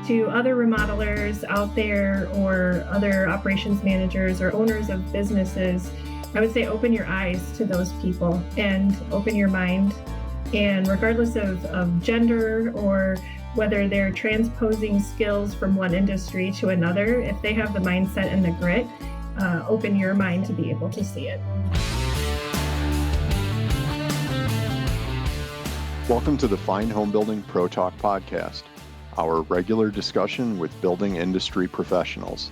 to other remodelers out there or other operations managers or owners of businesses, I would say open your eyes to those people and open your mind. And regardless of gender or whether they're transposing skills from one industry to another, if they have the mindset and the grit, open your mind to be able to see it. Welcome to the Fine Homebuilding Pro Talk podcast, our regular discussion with building industry professionals.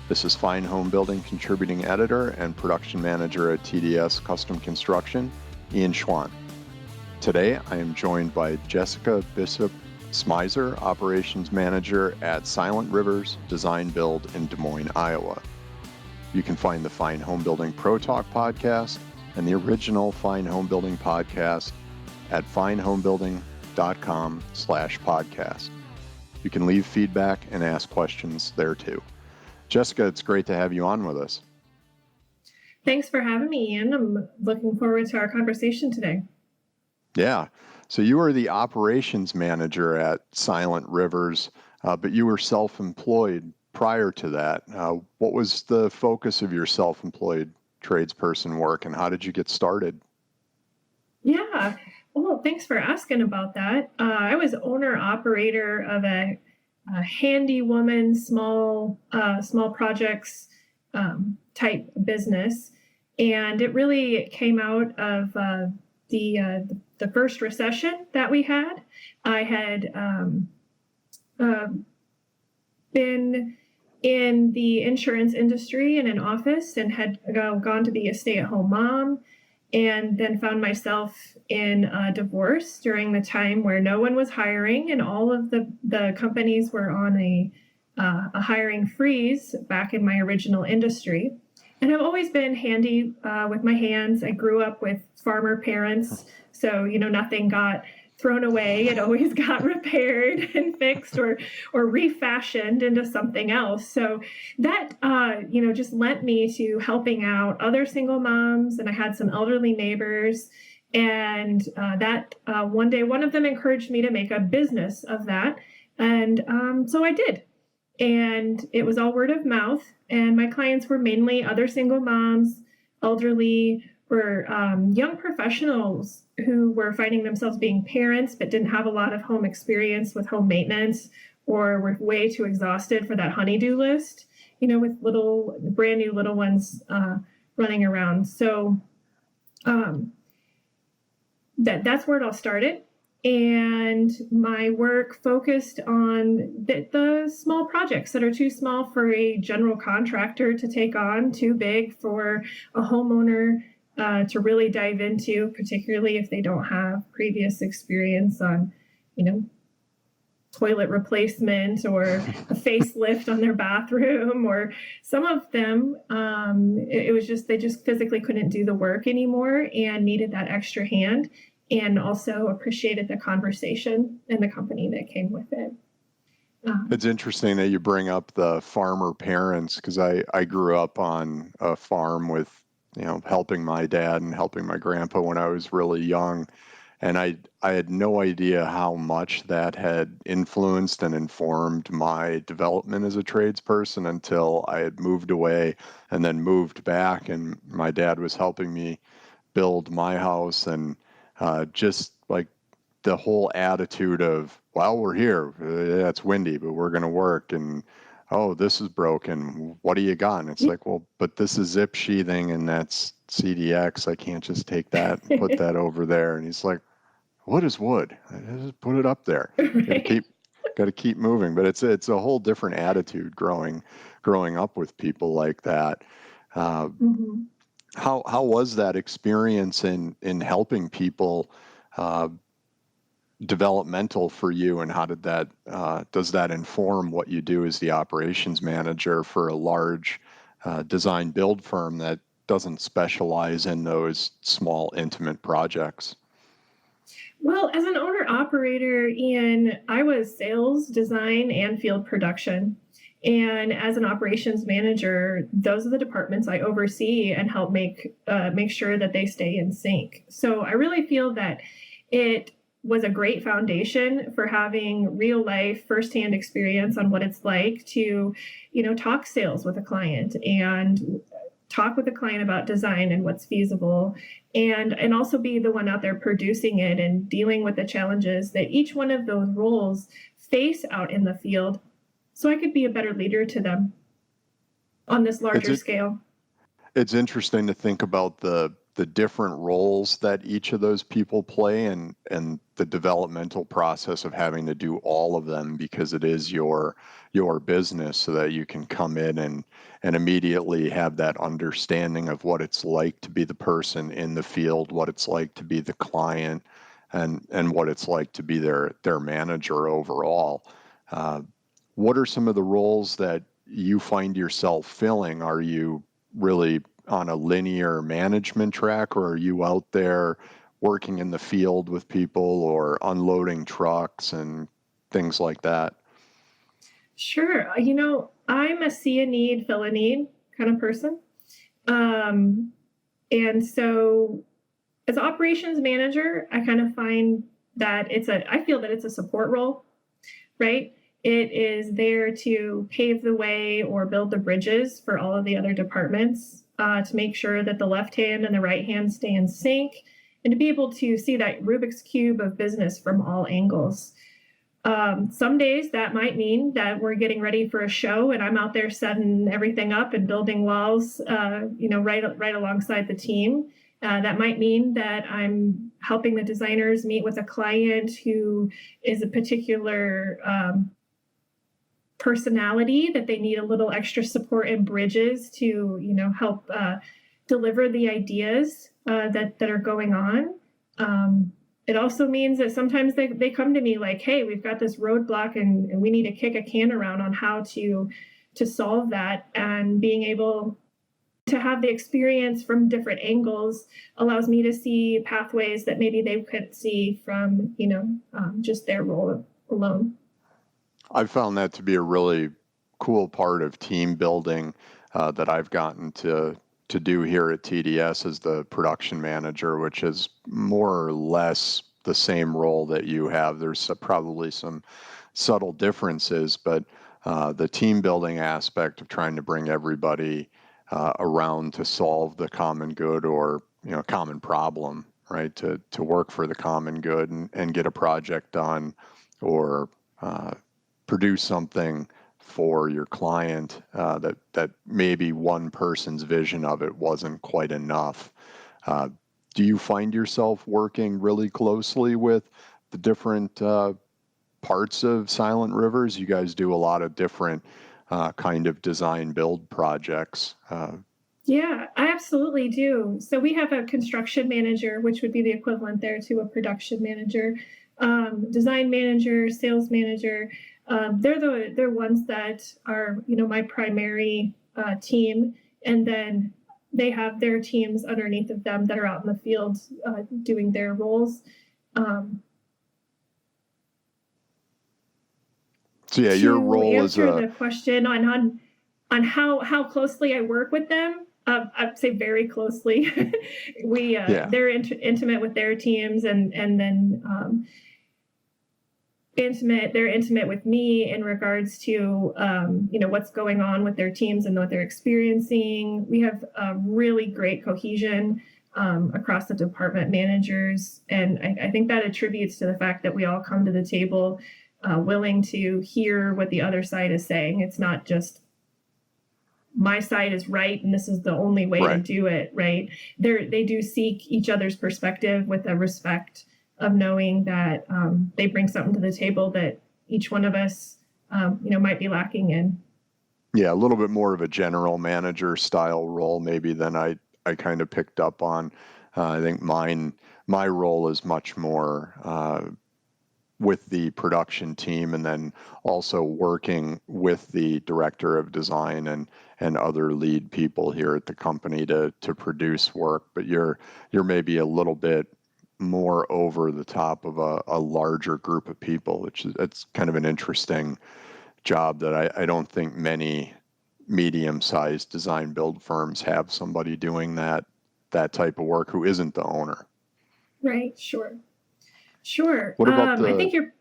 This is Fine Homebuilding contributing editor and production manager at TDS Custom Construction, Ian Schwan. Today, I am joined by Jessica Bishop-Smyser, operations manager at Silent Rivers Design+Build in Des Moines, Iowa. You can find the Fine Homebuilding Pro Talk podcast and the original Fine Homebuilding podcast at finehomebuilding.com/podcast. You can leave feedback and ask questions there too. Jessica, it's great to have you on with us. Thanks for having me, Ian. I'm looking forward to our conversation today. Yeah. So you are the operations manager at Silent Rivers, but you were self-employed prior to that. What was the focus of your self-employed tradesperson work and how did you get started? Yeah. Well, thanks for asking about that. I was owner-operator of a handy woman, small projects type business, and it really came out of the first recession that we had. I had been in the insurance industry in an office and had gone to be a stay-at-home mom, and then found myself in a divorce during the time where no one was hiring and all of the companies were on a hiring freeze back in my original industry. And I've always been handy with my hands. I grew up with farmer parents, so nothing got thrown away. It always got repaired and fixed or refashioned into something else. So that just lent me to helping out other single moms, and I had some elderly neighbors. And that one day, one of them encouraged me to make a business of that, and so I did. And it was all word of mouth. And my clients were mainly other single moms, elderly, or young professionals who were finding themselves being parents but didn't have a lot of home experience with home maintenance or were way too exhausted for that honey-do list, with little, brand new little ones running around. So that's where it all started. And my work focused on the small projects that are too small for a general contractor to take on, too big for a homeowner to really dive into, particularly if they don't have previous experience on, toilet replacement or a facelift on their bathroom, or some of them, it was just, they just physically couldn't do the work anymore and needed that extra hand, and also appreciated the conversation and the company that came with it. It's interesting that you bring up the farmer parents, because I grew up on a farm with, helping my dad and helping my grandpa when I was really young. And I had no idea how much that had influenced and informed my development as a tradesperson until I had moved away and then moved back. And my dad was helping me build my house, and just like the whole attitude of, well, we're here. Yeah, it's windy, but we're going to work. And, oh, this is broken. What do you got? And it's like, well, but this is zip sheathing and that's CDX. I can't just take that and put that over there. And he's like, what is wood? I just put it up there. Right. Got to keep moving. But it's a whole different attitude growing up with people like that. Mm-hmm. How was that experience in helping people developmental for you, and how did that does that inform what you do as the operations manager for a large design build firm that doesn't specialize in those small intimate projects? Well, as an owner operator, Ian, I was sales, design, and field production. And as an operations manager, those are the departments I oversee and help make sure that they stay in sync. So I really feel that it was a great foundation for having real life firsthand experience on what it's like to, talk sales with a client and talk with a client about design and what's feasible, and also be the one out there producing it and dealing with the challenges that each one of those roles face out in the field, so I could be a better leader to them on this larger scale. It's interesting to think about the different roles that each of those people play, and the developmental process of having to do all of them, because it is your business, so that you can come in and immediately have that understanding of what it's like to be the person in the field, what it's like to be the client, and what it's like to be their manager overall. What are some of the roles that you find yourself filling? Are you really on a linear management track, or are you out there working in the field with people or unloading trucks and things like that? Sure. I'm a see a need, fill a need kind of person. And so as operations manager, I kind of find that I feel that it's a support role, right? It is there to pave the way or build the bridges for all of the other departments, to make sure that the left hand and the right hand stay in sync, and to be able to see that Rubik's Cube of business from all angles. Some days that might mean that we're getting ready for a show and I'm out there setting everything up and building walls, right alongside the team. That might mean that I'm helping the designers meet with a client who is a particular personality that they need a little extra support and bridges to, help deliver the ideas that are going on. It also means that sometimes they come to me like, hey, we've got this roadblock and we need to kick a can around on how to solve that. And being able to have the experience from different angles allows me to see pathways that maybe they couldn't see from, just their role alone. I've found that to be a really cool part of team building that I've gotten to do here at TDS as the production manager, which is more or less the same role that you have. There's probably some subtle differences, but the team building aspect of trying to bring everybody around to solve the common good, or common problem, right? To work for the common good and get a project done, or produce something for your client that maybe one person's vision of it wasn't quite enough. Do you find yourself working really closely with the different parts of Silent Rivers? You guys do a lot of different kind of design build projects. Yeah, I absolutely do. So we have a construction manager, which would be the equivalent there to a production manager, design manager, sales manager. They're ones that are, my primary team, and then they have their teams underneath of them that are out in the field doing their roles. So yeah, your role is to answer the question on how closely I work with them. I'd say very closely. They're intimate with their teams, and then they're intimate with me in regards to what's going on with their teams and what they're experiencing. We have a really great cohesion across the department managers, and I think that attributes to the fact that we all come to the table willing to hear what the other side is saying. It's not just my side is right and this is the only way to do it, right? They do seek each other's perspective with a respect of knowing that they bring something to the table that each one of us, might be lacking in. Yeah, a little bit more of a general manager style role maybe than I kind of picked up on. I think my role is much more with the production team, and then also working with the director of design and other lead people here at the company to produce work. But you're maybe a little bit more over the top of a larger group of people, which it's kind of an interesting job that I don't think many medium-sized design build firms have somebody doing that type of work who isn't the owner. Right, sure. Sure. What about I think you're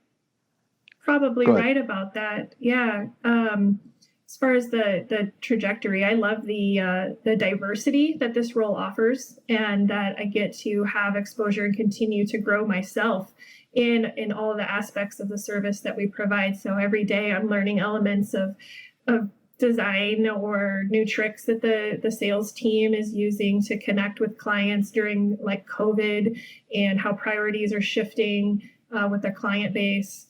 probably Go ahead. right about that. Yeah. As far as the trajectory, I love the diversity that this role offers, and that I get to have exposure and continue to grow myself in all the aspects of the service that we provide. So every day I'm learning elements of design or new tricks that the sales team is using to connect with clients during like COVID, and how priorities are shifting with their client base,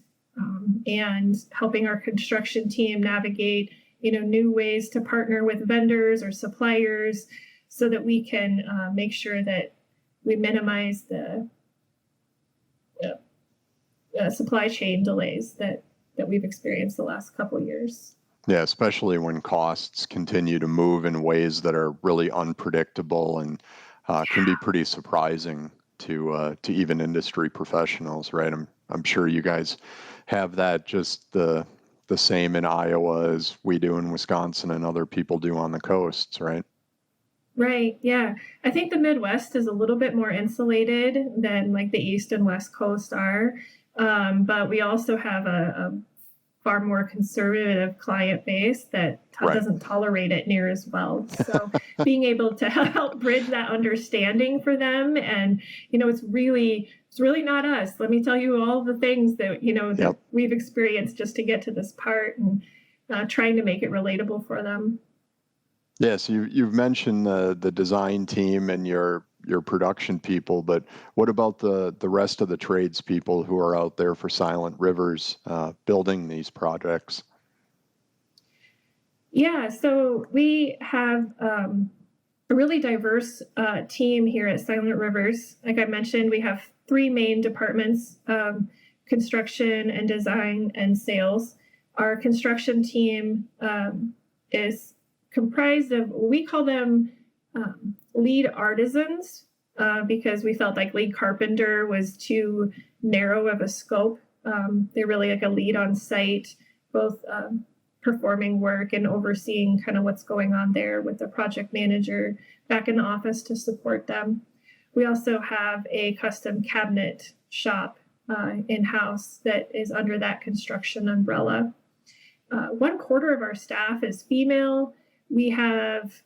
and helping our construction team navigate new ways to partner with vendors or suppliers so that we can make sure that we minimize the supply chain delays that we've experienced the last couple of years. Yeah, especially when costs continue to move in ways that are really unpredictable and can be pretty surprising to even industry professionals, right? I'm sure you guys have that just the same in Iowa as we do in Wisconsin and other people do on the coasts, right? Right. Yeah. I think the Midwest is a little bit more insulated than like the East and West Coast are. But we also have a far more conservative client base that Right. doesn't tolerate it near as well. So being able to help bridge that understanding for them, and it's really not us. Let me tell you all the things that that Yep. we've experienced just to get to this part, and trying to make it relatable for them. Yes, you've mentioned the design team and your production people, but what about the rest of the tradespeople who are out there for Silent Rivers building these projects? Yeah, so we have a really diverse team here at Silent Rivers. Like I mentioned, we have three main departments: construction and design and sales. Our construction team is comprised of, we call them lead artisans, because we felt like lead carpenter was too narrow of a scope. They're really like a lead on site, both performing work and overseeing kind of what's going on there with the project manager back in the office to support them. We also have a custom cabinet shop in-house that is under that construction umbrella. 1/4 of our staff is female. We have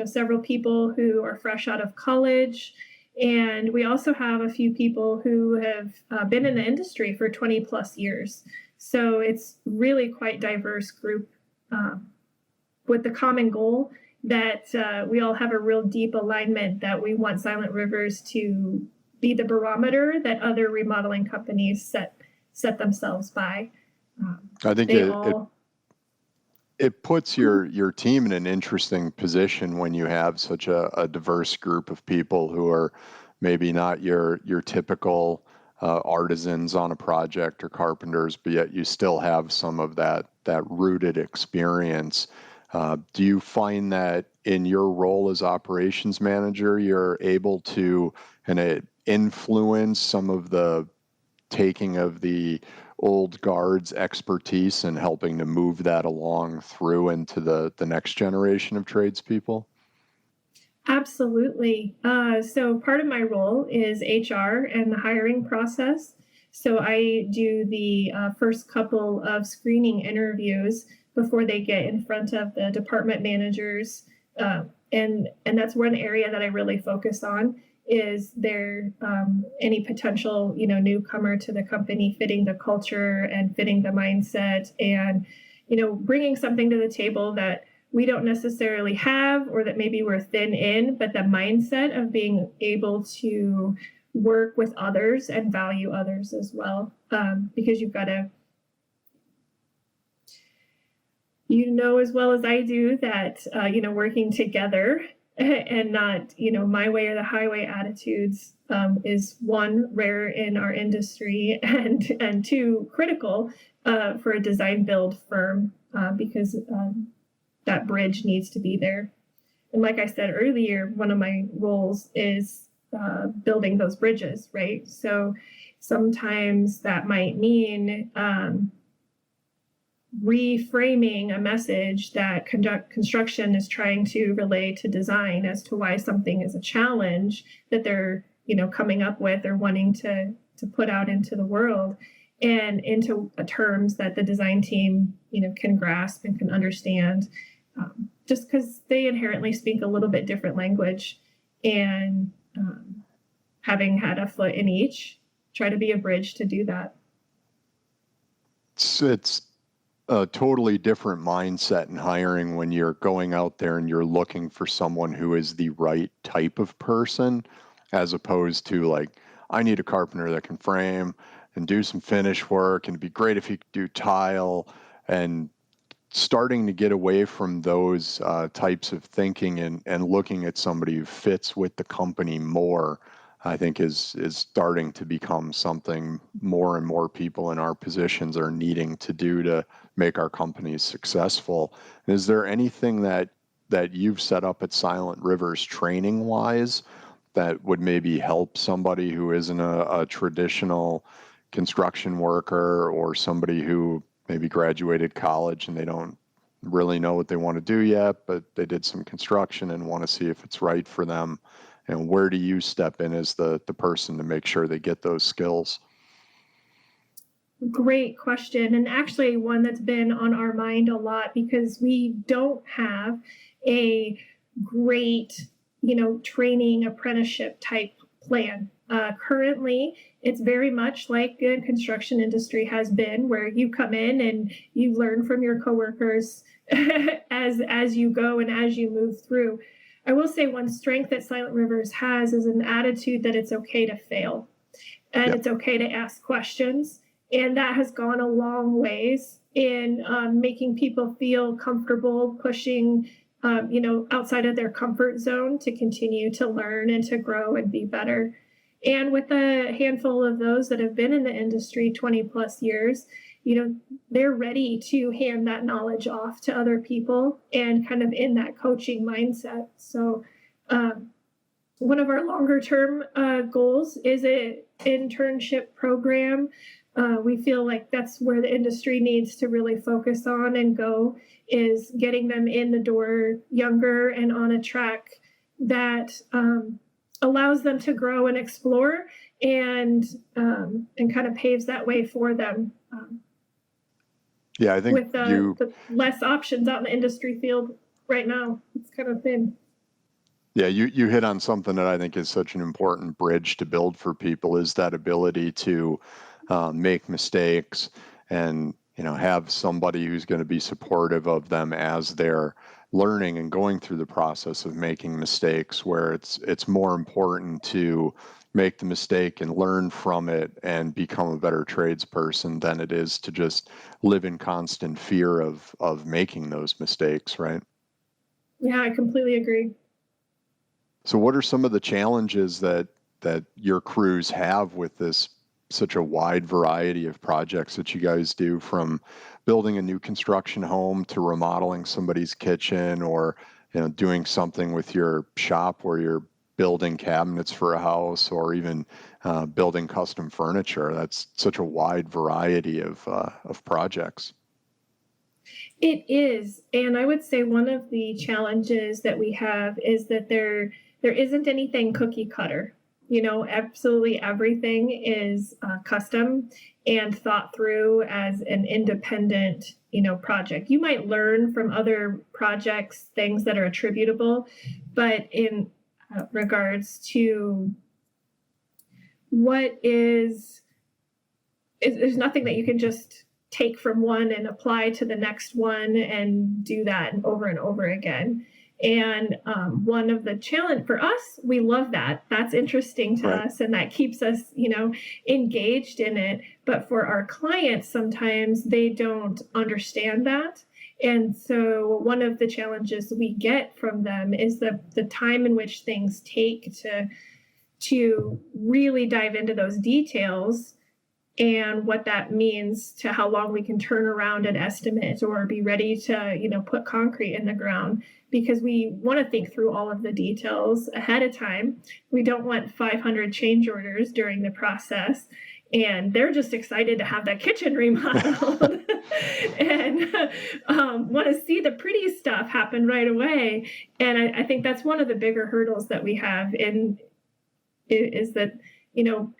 several people who are fresh out of college, and we also have a few people who have been in the industry for 20 plus years. So it's really quite diverse group, with the common goal that we all have a real deep alignment that we want Silent Rivers to be the barometer that other remodeling companies set themselves by. I think it puts your team in an interesting position when you have such a diverse group of people who are maybe not your typical artisans on a project or carpenters, but yet you still have some of that rooted experience. Do you find that in your role as operations manager, you're able to kind of influence some of the taking of the old guard's expertise and helping to move that along through into the next generation of tradespeople? Absolutely. So part of my role is HR and the hiring process. So I do the first couple of screening interviews before they get in front of the department managers. And that's one area that I really focus on, is there any potential newcomer to the company fitting the culture and fitting the mindset, and bringing something to the table that we don't necessarily have, or that maybe we're thin in, but the mindset of being able to work with others and value others as well, because you've got to as well as I do that working together and not my way or the highway attitudes is, one, rare in our industry, and two, critical for a design build firm, because that bridge needs to be there. And like I said earlier, one of my roles is building those bridges, right? So sometimes that might mean reframing a message that construction is trying to relay to design as to why something is a challenge that they're coming up with or wanting to put out into the world and into terms that the design team, can grasp and can understand, just because they inherently speak a little bit different language. And having had a foot in each, try to be a bridge to do that. It's a totally different mindset in hiring when you're going out there and you're looking for someone who is the right type of person, as opposed to like, I need a carpenter that can frame and do some finish work, and it'd be great if he could do tile, and starting to get away from those types of thinking and looking at somebody who fits with the company more, I think is starting to become something more and more people in our positions are needing to do to make our companies successful. Is there anything that you've set up at Silent Rivers training wise that would maybe help somebody who isn't a traditional construction worker, or somebody who maybe graduated college and they don't really know what they want to do yet, but they did some construction and want to see if it's right for them? And where do you step in as the person to make sure they get those skills? Great question. And actually one that's been on our mind a lot, because we don't have a great, training apprenticeship type plan. Currently, it's very much like the construction industry has been, where you come in and you learn from your coworkers as you go and as you move through. I will say one strength that Silent Rivers has is an attitude that it's okay to fail and Yep. it's okay to ask questions. And that has gone a long ways in making people feel comfortable pushing, outside of their comfort zone to continue to learn and to grow and be better. And with a handful of those that have been in the industry 20 plus years, they're ready to hand that knowledge off to other people and kind of in that coaching mindset. So one of our longer term goals is an internship program. We feel like that's where the industry needs to really focus on and go, is getting them in the door younger and on a track that allows them to grow and explore, and kind of paves that way for them. Yeah, I think with the less options out in the industry field right now, it's kind of thin. Yeah, you hit on something that I think is such an important bridge to build for people, is that ability to make mistakes and have somebody who's going to be supportive of them as they're learning and going through the process of making mistakes, where it's more important to make the mistake and learn from it and become a better tradesperson than it is to just live in constant fear of making those mistakes, right? Yeah, I completely agree. So what are some of the challenges that your crews have with this such a wide variety of projects that you guys do, from building a new construction home to remodeling somebody's kitchen, or doing something with your shop where you're building cabinets for a house, or even building custom furniture? That's such a wide variety of projects. It is. And I would say one of the challenges that we have is that there isn't anything cookie cutter. Absolutely everything is custom and thought through as an independent, project. You might learn from other projects things that are attributable, but in regards to what is there's nothing that you can just take from one and apply to the next one and do that over and over again. And one of the challenge for us, we love that. That's interesting to Right. us, and that keeps us, engaged in it. But for our clients, sometimes they don't understand that. And so one of the challenges we get from them is the time in which things take to really dive into those details, and what that means to how long we can turn around an estimate or be ready to, put concrete in the ground, because we want to think through all of the details ahead of time. We don't want 500 change orders during the process, and they're just excited to have that kitchen remodeled and want to see the pretty stuff happen right away. And I think that's one of the bigger hurdles that we have in is that,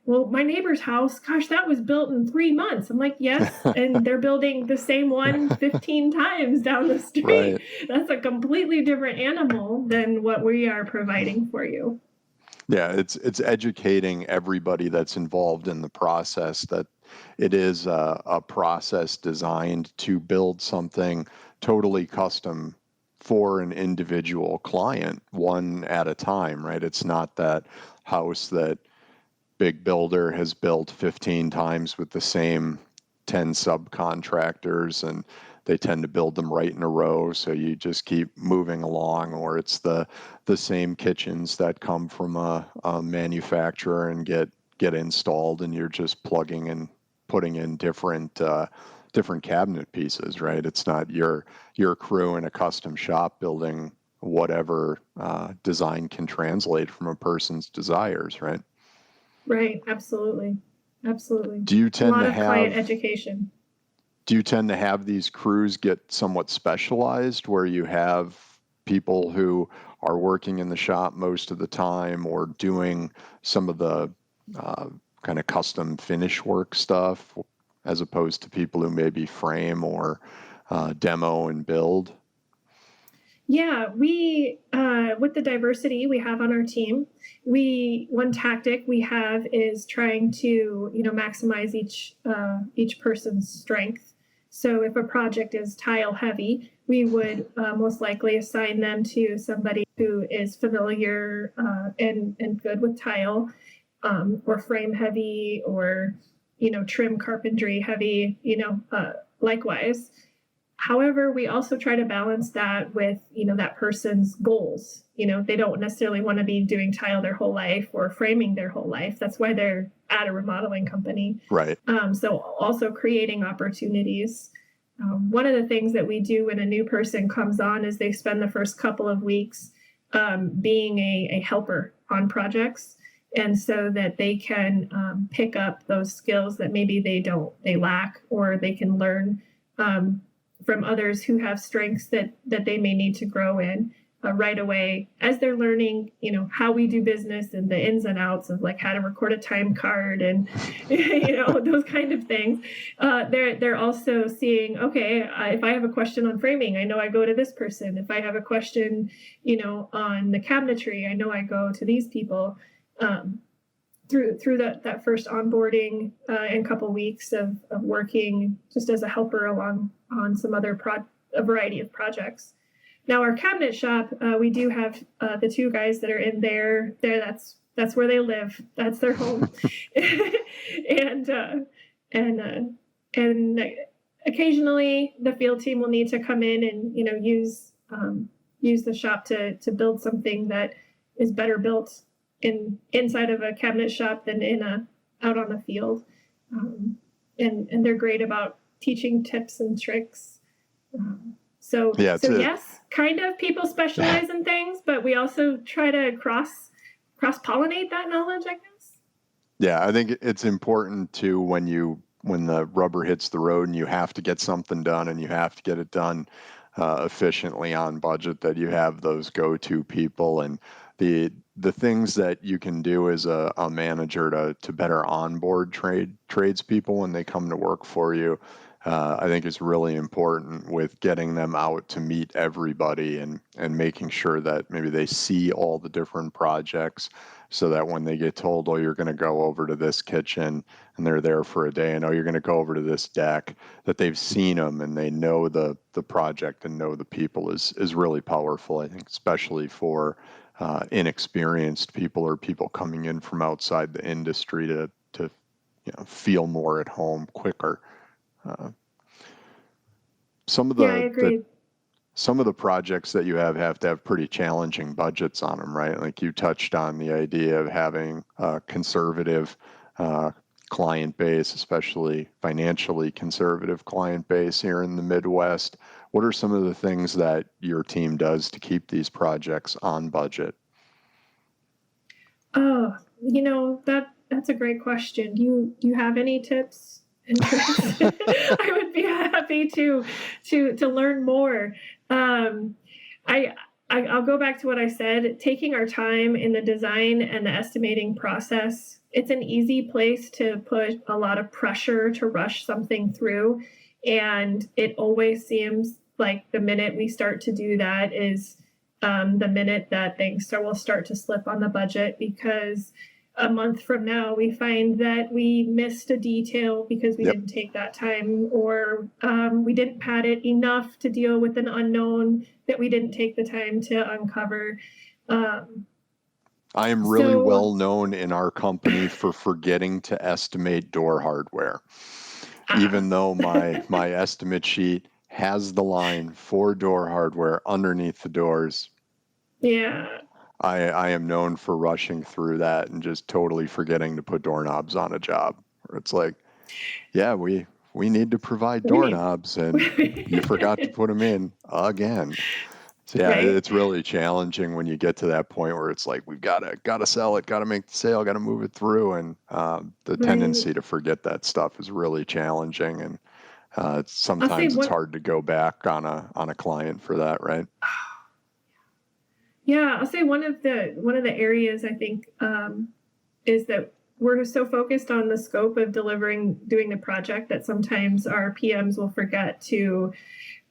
well, my neighbor's house, gosh, that was built in 3 months. I'm like, yes, and they're building the same one 15 times down the street. Right. That's a completely different animal than what we are providing for you. Yeah, it's educating everybody that's involved in the process that it is a process designed to build something totally custom for an individual client, one at a time, right? It's not that house that big builder has built 15 times with the same 10 subcontractors, and they tend to build them right in a row, so you just keep moving along. Or it's the same kitchens that come from a manufacturer and get installed, and you're just plugging and putting in different cabinet pieces, right? It's not your crew in a custom shop building whatever design can translate from a person's desires, right? Right. Absolutely. Absolutely. Do you A tend lot to of client have education. do you tend to have these crews get somewhat specialized where you have people who are working in the shop most of the time or doing some of the uh, kind of custom finish work stuff as opposed to people who maybe frame or demo and build? Yeah, we with the diversity we have on our team, one tactic we have is trying to maximize each person's strength. So if a project is tile heavy, we would most likely assign them to somebody who is familiar and good with tile, or frame heavy, or trim carpentry heavy. Likewise. However, we also try to balance that with, that person's goals. They don't necessarily want to be doing tile their whole life or framing their whole life. That's why they're at a remodeling company. Right. So also creating opportunities. One of the things that we do when a new person comes on is they spend the first couple of weeks being a helper on projects. And so that they can pick up those skills that maybe they lack, or they can learn from others who have strengths that they may need to grow in right away as they're learning, how we do business and the ins and outs of like how to record a time card and, those kind of things. They're also seeing, okay, if I have a question on framing, I know I go to this person. If I have a question, on the cabinetry, I know I go to these people. Through that first onboarding and couple weeks of working just as a helper along on some other a variety of projects. Now our cabinet shop, we do have the two guys that are in there. That's where they live. That's their home, and occasionally the field team will need to come in and use the shop to build something that is better built inside of a cabinet shop than out on the field. And they're great about teaching tips and tricks. So yes, kind of people specialize in things, but we also try to cross pollinate that knowledge, I guess. Yeah, I think it's important to when the rubber hits the road and you have to get something done and you have to get it done efficiently on budget, that you have those go-to people. And the things that you can do as a manager to better onboard tradespeople when they come to work for you, I think is really important, with getting them out to meet everybody and making sure that maybe they see all the different projects, so that when they get told, oh, you're going to go over to this kitchen, and they're there for a day, and oh, you're going to go over to this deck, that they've seen them and they know the project and know the people is really powerful. I think especially for inexperienced people or people coming in from outside the industry to feel more at home quicker. Some of I agree. some of the projects that you have to have pretty challenging budgets on them, right? Like you touched on the idea of having a conservative client base, especially financially conservative client base here in the Midwest. What are some of the things that your team does to keep these projects on budget? Oh, that's a great question. Do you have any tips and tricks? I would be happy to learn more. I I'll go back to what I said, taking our time in the design and the estimating process. It's an easy place to put a lot of pressure to rush something through. And it always seems like the minute we start to do that is the minute that things will start to slip on the budget, because a month from now we find that we missed a detail because we didn't take that time, or we didn't pad it enough to deal with an unknown that we didn't take the time to uncover. I am really well known in our company for forgetting to estimate door hardware. Even though my estimate sheet has the line for door hardware underneath the doors. Yeah. I am known for rushing through that and just totally forgetting to put doorknobs on a job. Where it's like, yeah, we need to provide doorknobs, and you forgot to put them in again. So yeah, it's really challenging when you get to that point where it's like, we've got to sell it, got to make the sale, got to move it through, and the tendency to forget that stuff is really challenging, and sometimes it's hard to go back on a client for that, right? Yeah, I'll say one of the areas I think is that we're so focused on the scope of doing the project that sometimes our PMs will forget to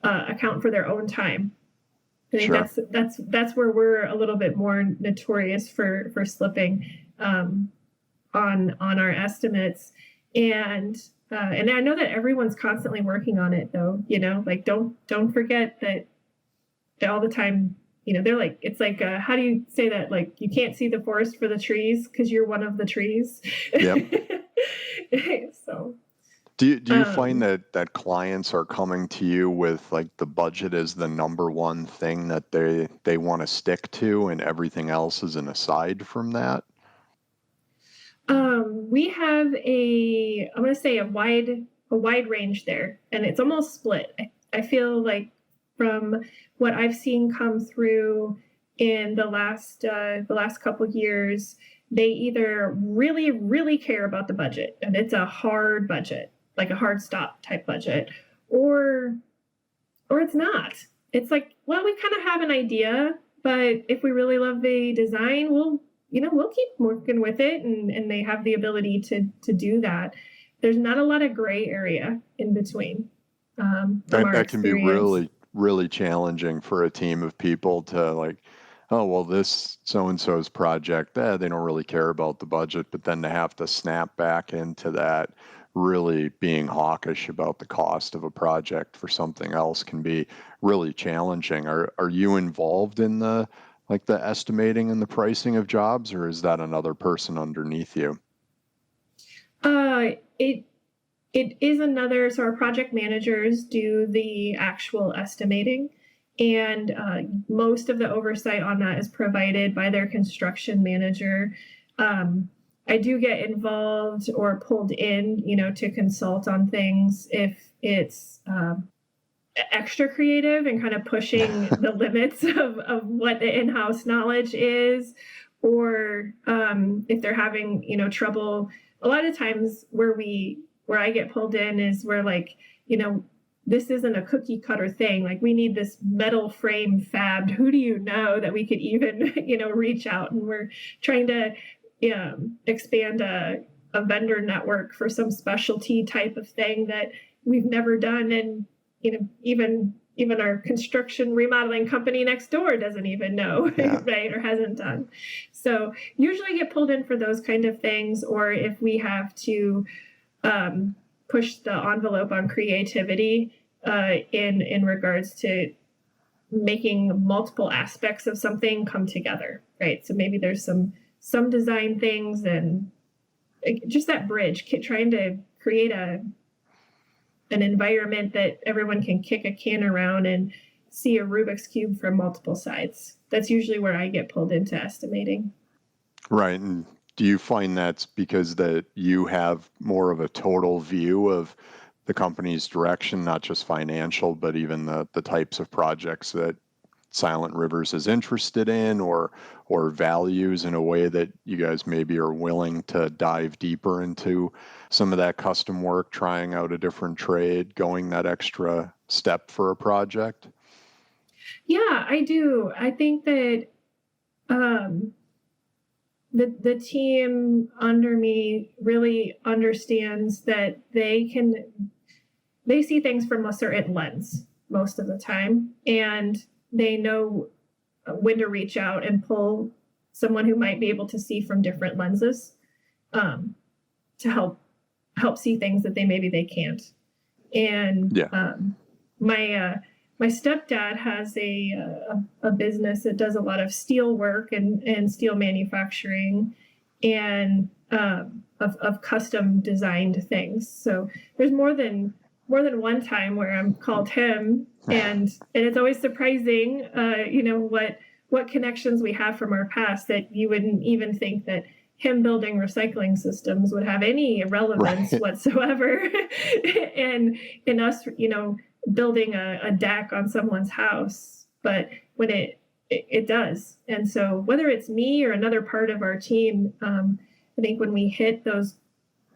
account for their own time. I think that's where we're a little bit more notorious for slipping on our estimates, and I know that everyone's constantly working on it, though. Like don't forget that all the time. They're like, it's like, how do you say that? Like, you can't see the forest for the trees because you're one of the trees. Yep. So, do you find that clients are coming to you with like the budget as the number one thing that they want to stick to, and everything else is an aside from that? We have I'm going to say a wide range there, and it's almost split. I feel like from what I've seen come through in the last couple of years, they either really, really care about the budget, and it's a hard budget, like a hard stop type budget, or it's not. It's like, well, we kind of have an idea, but if we really love the design, we'll keep working with it, and they have the ability to do that. There's not a lot of gray area in between. That can be really, really challenging for a team of people to like, oh, well, this so-and-so's project, they don't really care about the budget, but then to have to snap back into that really being hawkish about the cost of a project for something else can be really challenging. Are you involved in the estimating and the pricing of jobs, or is that another person underneath you? It is another. So our project managers do the actual estimating, and most of the oversight on that is provided by their construction manager. I do get involved or pulled in, to consult on things if it's extra creative and kind of pushing the limits of what the in-house knowledge is, or if they're having trouble. A lot of times where I get pulled in is where, like, this isn't a cookie cutter thing. Like, we need this metal frame fabbed. Who do you know that we could even reach out, and we're trying to expand a vendor network for some specialty type of thing that we've never done, and even our construction remodeling company next door doesn't even know, right, or hasn't done. So usually I get pulled in for those kind of things, or if we have to push the envelope on creativity in regards to making multiple aspects of something come together, right? So maybe there's some design things, and just that bridge, trying to create an environment that everyone can kick a can around and see a Rubik's Cube from multiple sides. That's usually where I get pulled into estimating. Right. And do you find that's because that you have more of a total view of the company's direction, not just financial, but even the types of projects that Silent Rivers is interested in, or values, in a way that you guys maybe are willing to dive deeper into some of that custom work, trying out a different trade, going that extra step for a project? Yeah, I do. I think that um, the team under me really understands that they see things from a certain lens most of the time, and they know when to reach out and pull someone who might be able to see from different lenses, um, to help see things that maybe they can't. And Yeah. My stepdad has a business that does a lot of steel work and steel manufacturing, and of custom designed things. So there's more than one time where I'm called him, and it's always surprising, what connections we have from our past that you wouldn't even think that him building recycling systems would have any relevance Right. whatsoever. and in us, building a deck on someone's house, but when it does. And so whether it's me or another part of our team, I think when we hit those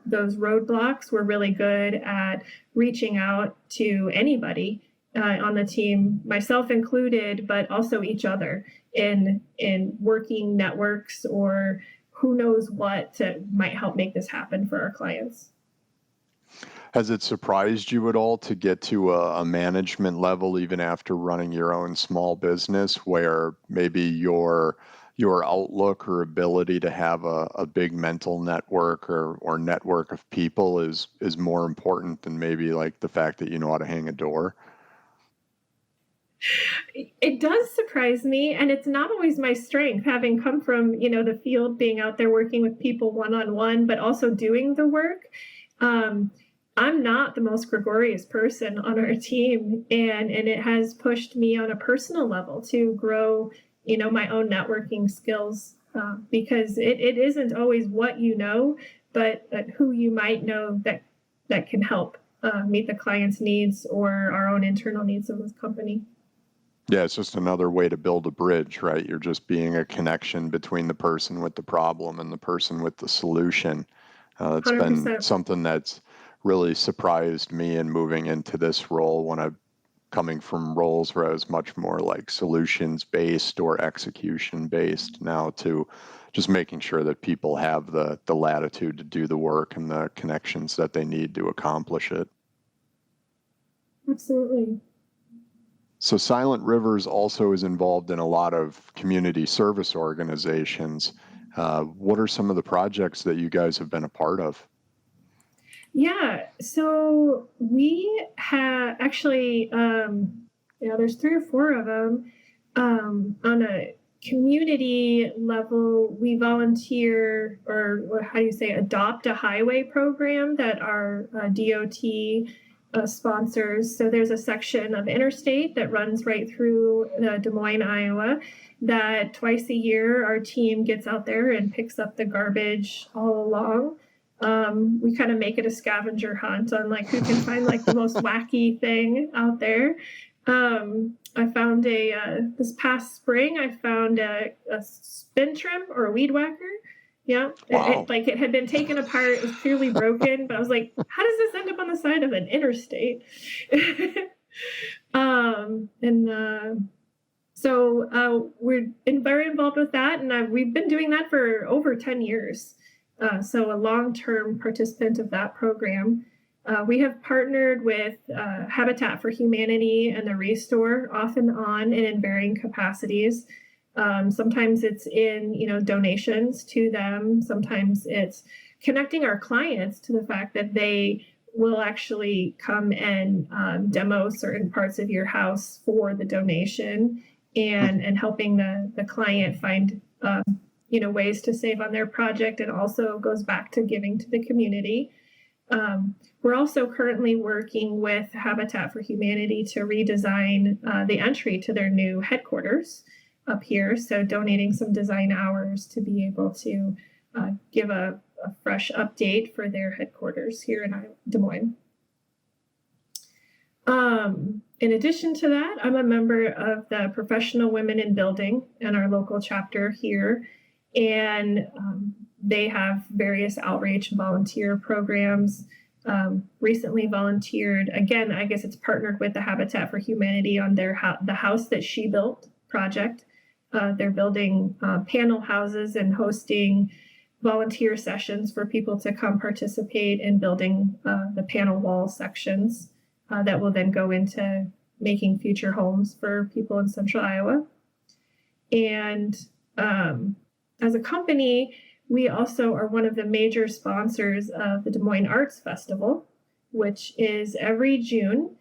roadblocks, we're really good at reaching out to anybody on the team, myself included, but also each other in working networks or who knows what might help make this happen for our clients. Has it surprised you at all to get to a management level, even after running your own small business, where maybe your outlook or ability to have a big mental network or network of people is more important than maybe like the fact that you know how to hang a door? It does surprise me, and it's not always my strength, having come from the field, being out there working with people one-on-one, but also doing the work. um, I'm not the most gregarious person on our team, and it has pushed me on a personal level to grow my own networking skills, because it isn't always what but who you might know that can help meet the client's needs or our own internal needs of this company. Yeah, it's just another way to build a bridge, right? You're just being a connection between the person with the problem and the person with the solution. It's been 100%. something that's really surprised me in moving into this role when I'm coming from roles where I was much more like solutions based or execution based now to just making sure that people have the latitude to do the work and the connections that they need to accomplish it. Absolutely. So Silent Rivers also is involved in a lot of community service organizations. What are some of the projects that you guys have been a part of? Yeah, so we have actually, there's 3 or 4 of them. On a community level, we volunteer, or how do you say, adopt a highway program that our DOT sponsors. So there's a section of interstate that runs right through Des Moines, Iowa, that twice a year our team gets out there and picks up the garbage all along. We kind of make it a scavenger hunt on like who can find like the most wacky thing out there. I found this past spring, I found a spin trim or a weed whacker. Yeah, Wow. it had been taken apart. It was clearly broken, but I was like, how does this end up on the side of an interstate? And so we're very involved with that, and we've been doing that for over 10 years. So a long-term participant of that program. We have partnered with Habitat for Humanity and the Restore off and on and in varying capacities. Sometimes it's in donations to them. Sometimes it's connecting our clients to the fact that they will actually come and demo certain parts of your house for the donation, and helping the client find ways to save on their project, and also goes back to giving to the community. We're also currently working with Habitat for Humanity to redesign the entry to their new headquarters up here. So donating some design hours to be able to give a fresh update for their headquarters here in Des Moines. In addition to that, I'm a member of the Professional Women in Building in our local chapter here. And they have various outreach and volunteer programs. recently volunteered. Again, I guess it's partnered with the Habitat for Humanity on their the house that she built project. They're building panel houses and hosting volunteer sessions for people to come participate in building the panel wall sections that will then go into making future homes for people in central Iowa. And as a company, we also are one of the major sponsors of the Des Moines Arts Festival, which is every June.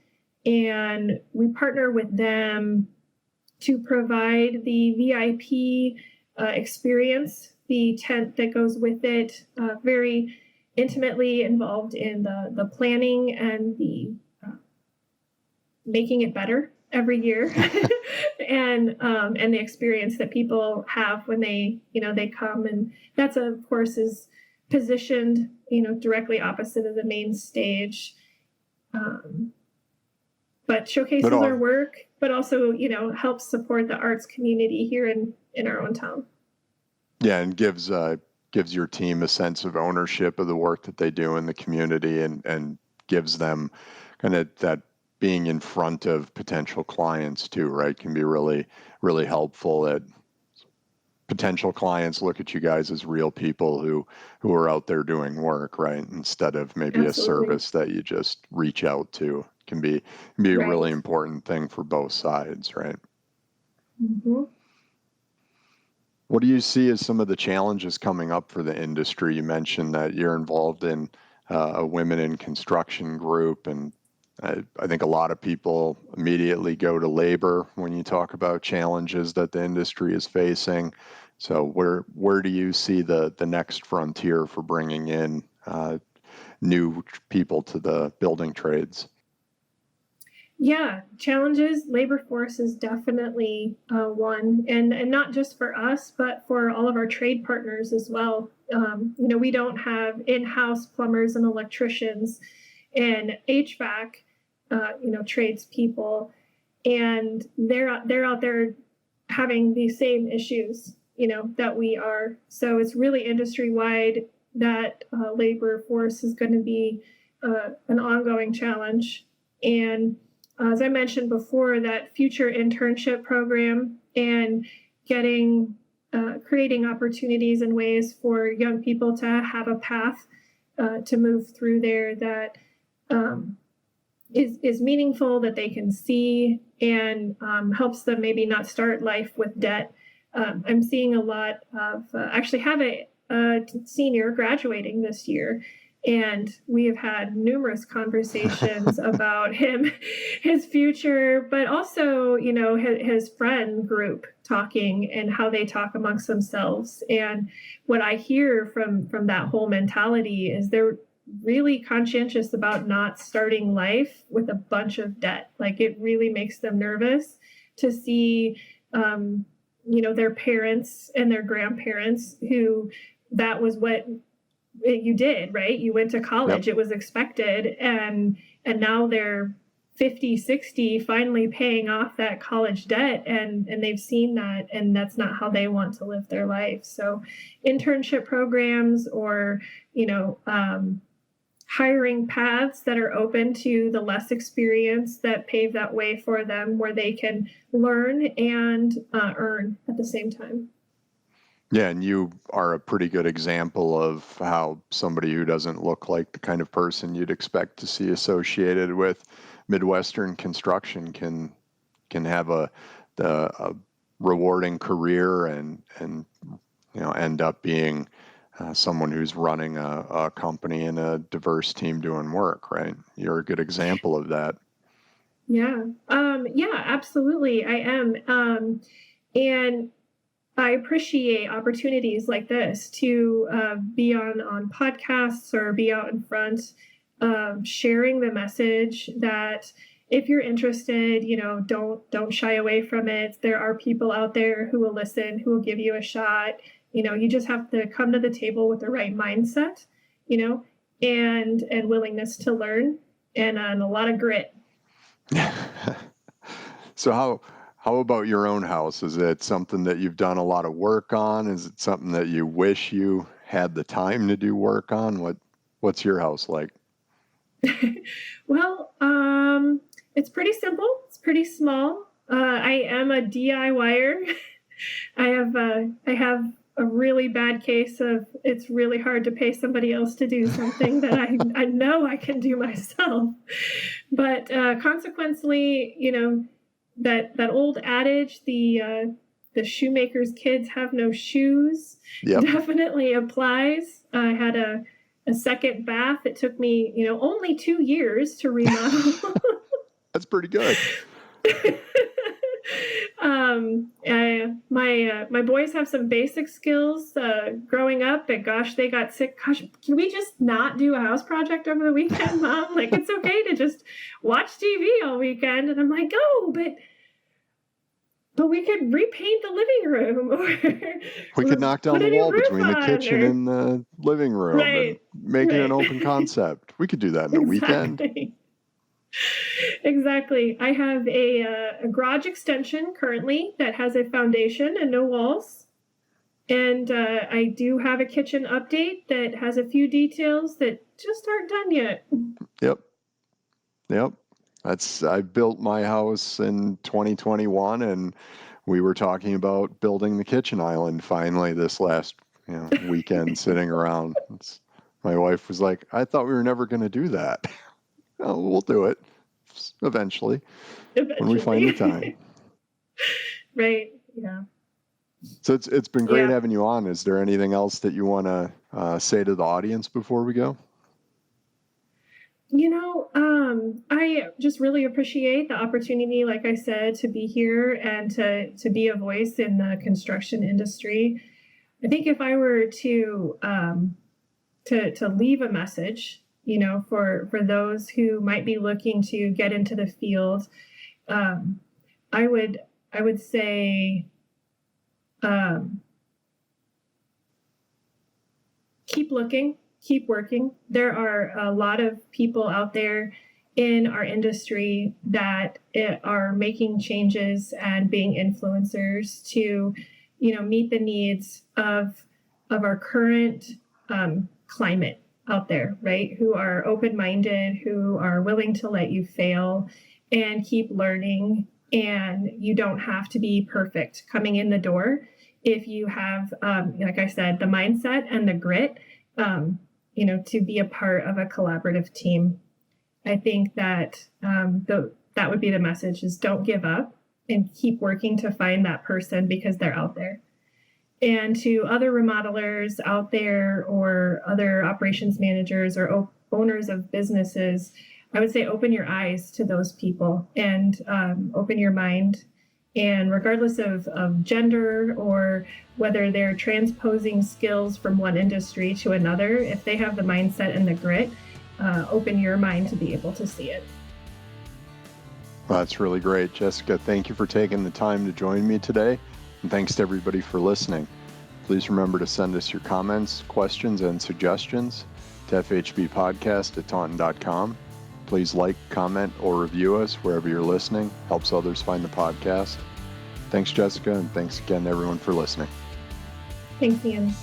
And we partner with them to provide the VIP experience, the tent that goes with it, very intimately involved in the planning and the making it better every year, and the experience that people have when they come. And that's, of course, is positioned directly opposite of the main stage, but showcases our work, but also helps support the arts community here in our own town. Yeah, and gives your team a sense of ownership of the work that they do in the community, and gives them kind of that being in front of potential clients too, right? Can be really, really helpful. That potential clients look at you guys as real people who are out there doing work, right? Instead of maybe Absolutely. a service that you just reach out to. Can be Right. a really important thing for both sides, right? Mm-hmm. What do you see as some of the challenges coming up for the industry? You mentioned that you're involved in a women in construction group, and I think a lot of people immediately go to labor when you talk about challenges that the industry is facing. So where do you see the next frontier for bringing in new people to the building trades? Yeah, challenges. Labor force is definitely one, and not just for us, but for all of our trade partners as well. We don't have in-house plumbers and electricians and HVAC, tradespeople, and they're out there having these same issues, that we are. So it's really industry-wide that labor force is going to be an ongoing challenge. And as I mentioned before, that future internship program and creating opportunities and ways for young people to have a path to move through there that is meaningful, that they can see, and helps them maybe not start life with debt. I'm seeing a lot of, actually have a senior graduating this year, and we have had numerous conversations about his future, but also, his friend group talking and how they talk amongst themselves. And what I hear from that whole mentality is they're really conscientious about not starting life with a bunch of debt. Like, it really makes them nervous to see, their parents and their grandparents who that was what you did, right? You went to college. Yep. It was expected. And now they're 50, 60, finally paying off that college debt. And they've seen that, and that's not how they want to live their life. So internship programs, or, hiring paths that are open to the less experienced, that pave that way for them, where they can learn and earn at the same time. Yeah, and you are a pretty good example of how somebody who doesn't look like the kind of person you'd expect to see associated with Midwestern construction can have a rewarding career and end up being someone who's running a company and a diverse team doing work, right? You're a good example of that. Yeah, absolutely, I am, and I appreciate opportunities like this to be on podcasts or be out in front, sharing the message that if you're interested, don't shy away from it. There are people out there who will listen, who will give you a shot. You just have to come to the table with the right mindset, and willingness to learn, and a lot of grit. So how about your own house? Is it something that you've done a lot of work on? Is it something that you wish you had the time to do work on? What's your house like? Well, it's pretty simple. It's pretty small. I am a DIYer. I have a really bad case of it's really hard to pay somebody else to do something that I know I can do myself. But consequently, that old adage, the shoemaker's kids have no shoes, Yep. definitely applies. I had a second bath. It took me, only 2 years to remodel. That's pretty good. My boys have some basic skills growing up, but gosh, they got sick. Gosh, can we just not do a house project over the weekend, Mom? Like, it's okay to just watch TV all weekend. And I'm like, oh, but we could repaint the living room, or we could knock down the wall between the kitchen and the living room, right, and make it an open concept. We could do that in a weekend. Exactly. I have a garage extension currently that has a foundation and no walls. And I do have a kitchen update that has a few details that just aren't done yet. Yep. I built my house in 2021, and we were talking about building the kitchen island finally this last weekend, sitting around. My wife was like, I thought we were never going to do that. Oh, we'll do it eventually when we find the time. Right. Yeah. So it's been great having you on. Is there anything else that you want to say to the audience before we go? I just really appreciate the opportunity, like I said, to be here and to be a voice in the construction industry. I think if I were to leave a message, for those who might be looking to get into the field, I would say, keep looking, keep working. There are a lot of people out there in our industry that are making changes and being influencers to, meet the needs of our current climate out there, right? Who are open-minded, who are willing to let you fail and keep learning. And you don't have to be perfect coming in the door if you have, like I said, the mindset and the grit, to be a part of a collaborative team. I think that that would be the message: is don't give up and keep working to find that person, because they're out there. And to other remodelers out there, or other operations managers, or owners of businesses, I would say open your eyes to those people and open your mind. And regardless of gender, or whether they're transposing skills from one industry to another, if they have the mindset and the grit, open your mind to be able to see it. Well, that's really great. Jessica, thank you for taking the time to join me today. And thanks to everybody for listening. Please remember to send us your comments, questions, and suggestions to fhbpodcast@taunton.com. Please like, comment, or review us wherever you're listening. Helps others find the podcast. Thanks, Jessica, and thanks again, everyone, for listening. Thanks, Ian.